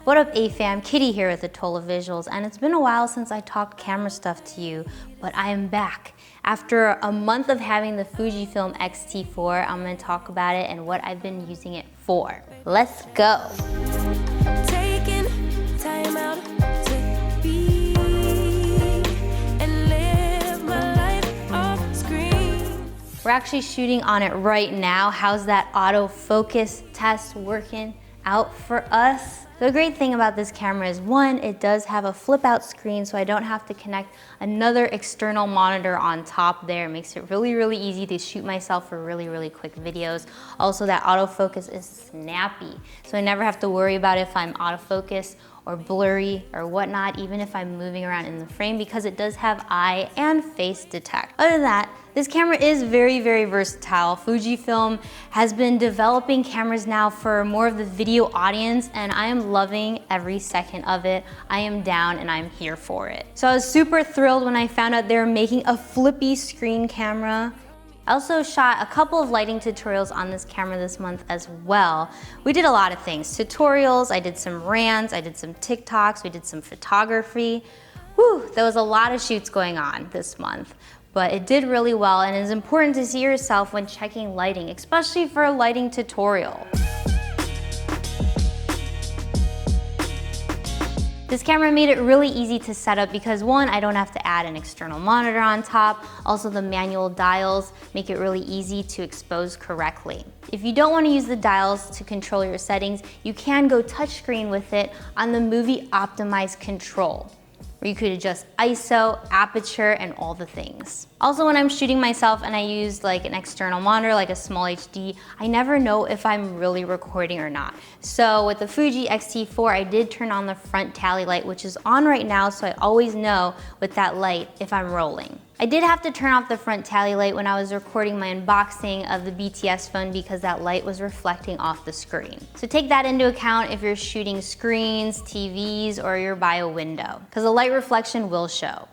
What up AFAM, Kitty here with Atola Visuals, and it's been a while since I talked camera stuff to you, but I am back. After a month of having the Fujifilm X-T4, I'm going to talk about it and what I've been using it for. Let's go! Taking time out to be and live my life off screen. We're actually shooting on it right now. How's that autofocus test working out for us? The great thing about this camera is, one, it does have a flip out screen, so I don't have to connect another external monitor on top there. It makes it really easy to shoot myself for really quick videos. Also, that autofocus is snappy, so I never have to worry about if I'm out of focus or blurry or whatnot, even if I'm moving around in the frame, because it does have eye and face detect. Other than that, this camera is very versatile. Fujifilm has been developing cameras now for more of the video audience, and I am loving every second of it. I am down and I'm here for it. So I was super thrilled when I found out they were making a flippy screen camera. I also shot a couple of lighting tutorials on this camera this month as well. We did a lot of things. Tutorials, I did some rants, I did some TikToks, we did some photography. Whew, there was a lot of shoots going on this month, but it did really well, and it's important to see yourself when checking lighting, especially for a lighting tutorial. This camera made it really easy to set up because, one, I don't have to add an external monitor on top. Also, the manual dials make it really easy to expose correctly. If you don't want to use the dials to control your settings, you can go touchscreen with it on the movie optimized control, where you could adjust ISO, aperture, and all the things. Also, when I'm shooting myself and I use like an external monitor, like a small HD, I never know if I'm really recording or not. So with the Fuji X-T4, I did turn on the front tally light, which is on right now, so I always know with that light if I'm rolling. I did have to turn off the front tally light when I was recording my unboxing of the BTS phone because that light was reflecting off the screen. So take that into account if you're shooting screens, TVs, or you're by a window, because the light reflection will show.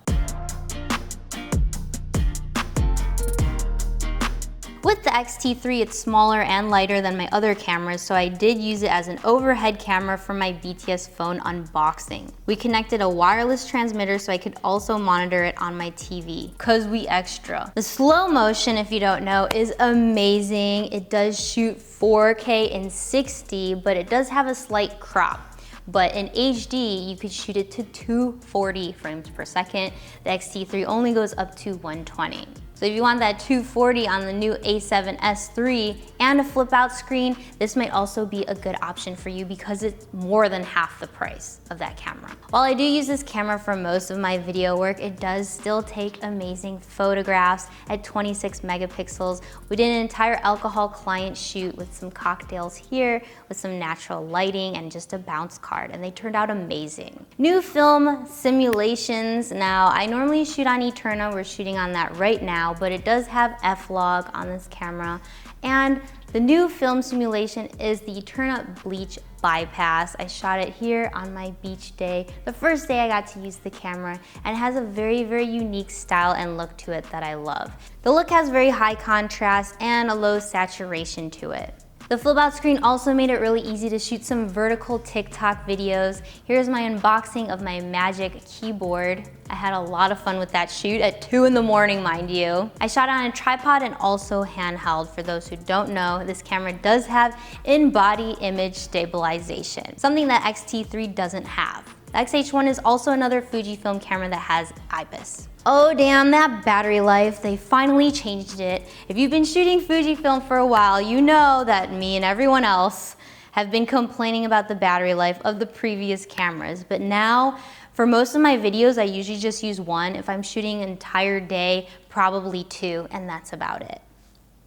With the X-T3, it's smaller and lighter than my other cameras, so I did use it as an overhead camera for my BTS phone unboxing. We connected a wireless transmitter so I could also monitor it on my TV, cause we extra. The slow motion, if you don't know, is amazing. It does shoot 4K in 60, but it does have a slight crop. But in HD, you could shoot it to 240 frames per second. The X-T3 only goes up to 120. So if you want that 240 on the new A7S III and a flip out screen, this might also be a good option for you because it's more than half the price of that camera. While I do use this camera for most of my video work, it does still take amazing photographs at 26 megapixels. We did an entire alcohol client shoot with some cocktails here, with some natural lighting and just a bounce card, and they turned out amazing. New film simulations. Now, I normally shoot on Eterna. We're shooting on that right now, but it does have F-Log on this camera. And the new film simulation is the Eterna Bleach Bypass. I shot it here on my beach day, the first day I got to use the camera, and it has a very unique style and look to it that I love. The look has very high contrast and a low saturation to it. The flip out screen also made it really easy to shoot some vertical TikTok videos. Here's my unboxing of my Magic keyboard. I had a lot of fun with that shoot at 2 in the morning, mind you. I shot on a tripod and also handheld. For those who don't know, this camera does have in-body image stabilization, something that X-T3 doesn't have. The X-H1 is also another Fujifilm camera that has IPS. Oh damn, that battery life, they finally changed it. If you've been shooting Fujifilm for a while, you know that me and everyone else have been complaining about the battery life of the previous cameras. But now, for most of my videos, I usually just use one. If I'm shooting an entire day, probably 2, and that's about it.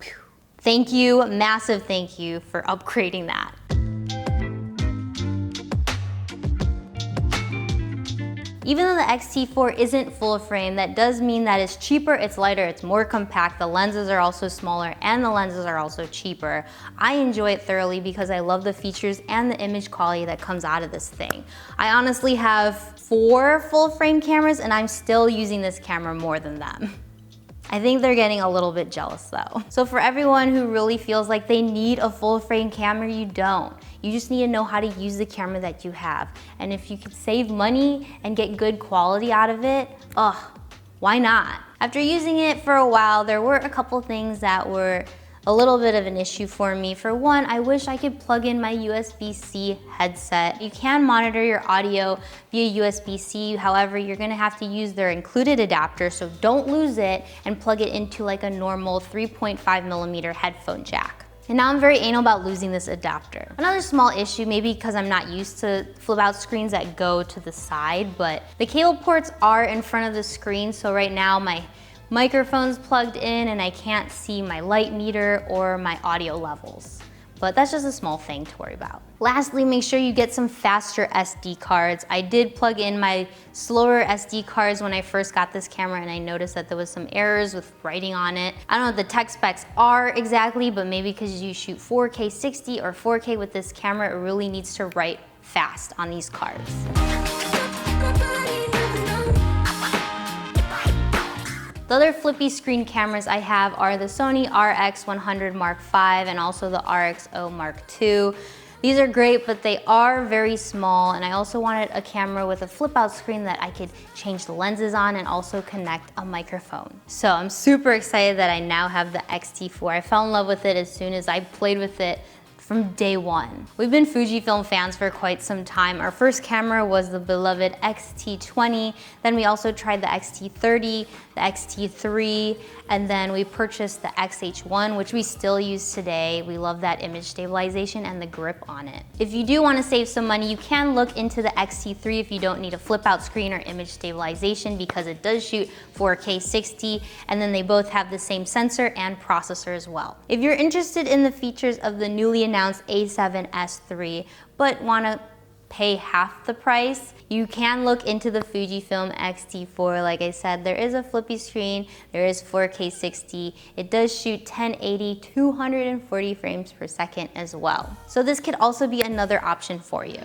Whew. Thank you, massive thank you for upgrading that. Even though the X-T4 isn't full frame, that does mean that it's cheaper, it's lighter, it's more compact, the lenses are also smaller, and the lenses are also cheaper. I enjoy it thoroughly because I love the features and the image quality that comes out of this thing. I honestly have 4 full frame cameras and I'm still using this camera more than them. I think they're getting a little bit jealous though. So for everyone who really feels like they need a full frame camera, you don't. You just need to know how to use the camera that you have. And if you can save money and get good quality out of it, why not? After using it for a while, there were a couple things that were a little bit of an issue for me. For one, I wish I could plug in my USB-C headset. You can monitor your audio via USB-C, however, you're gonna have to use their included adapter, so don't lose it and plug it into like a normal 3.5mm headphone jack. And now I'm very anal about losing this adapter. Another small issue, maybe because I'm not used to flip out screens that go to the side, but the cable ports are in front of the screen, so right now my microphone's plugged in and I can't see my light meter or my audio levels. But that's just a small thing to worry about. Lastly, make sure you get some faster SD cards. I did plug in my slower SD cards when I first got this camera and I noticed that there was some errors with writing on it. I don't know what the tech specs are exactly, but maybe because you shoot 4K 60 or 4K with this camera, it really needs to write fast on these cards. The other flippy screen cameras I have are the Sony RX100 Mark V and also the RXO Mark II. These are great, but they are very small, and I also wanted a camera with a flip out screen that I could change the lenses on and also connect a microphone. So I'm super excited that I now have the X-T4. I fell in love with it as soon as I played with it from day one. We've been Fujifilm fans for quite some time. Our first camera was the beloved X-T20, then we also tried the X-T30, the X-T3, and then we purchased the X-H1, which we still use today. We love that image stabilization and the grip on it. If you do want to save some money, you can look into the X-T3 if you don't need a flip out screen or image stabilization, because it does shoot 4K 60, and then they both have the same sensor and processor as well. If you're interested in the features of the newly announced A7S III, but want to pay half the price, you can look into the Fujifilm X-T4. Like I said, there is a flippy screen, there is 4K 60, it does shoot 1080, 240 frames per second as well. So this could also be another option for you.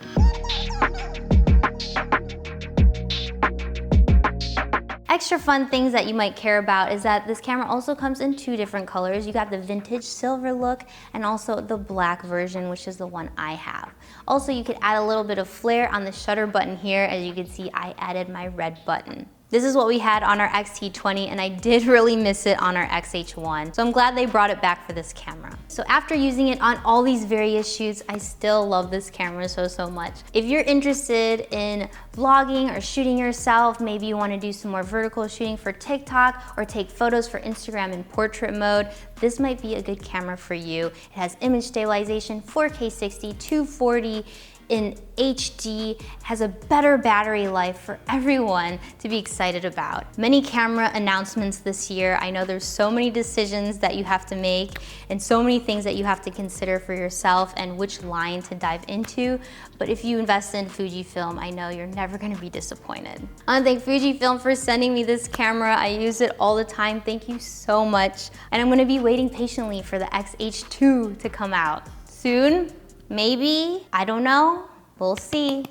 Extra fun things that you might care about is that this camera also comes in two different colors. You got the vintage silver look and also the black version, which is the one I have. Also, you could add a little bit of flair on the shutter button here. As you can see, I added my red button. This is what we had on our X-T20, and I did really miss it on our X-H1, so I'm glad they brought it back for this camera. So after using it on all these various shoots, I still love this camera so much. If you're interested in vlogging or shooting yourself, maybe you want to do some more vertical shooting for TikTok or take photos for Instagram in portrait mode, this might be a good camera for you. It has image stabilization, 4K 60, 240, in HD, has a better battery life for everyone to be excited about. Many camera announcements this year. I know there's so many decisions that you have to make and so many things that you have to consider for yourself and which line to dive into. But if you invest in Fujifilm, I know you're never gonna be disappointed. I wanna thank Fujifilm for sending me this camera. I use it all the time. Thank you so much. And I'm gonna be waiting patiently for the X-H2 to come out soon. Maybe, I don't know, we'll see.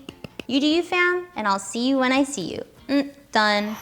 You do you, fam, and I'll see you when I see you. Done.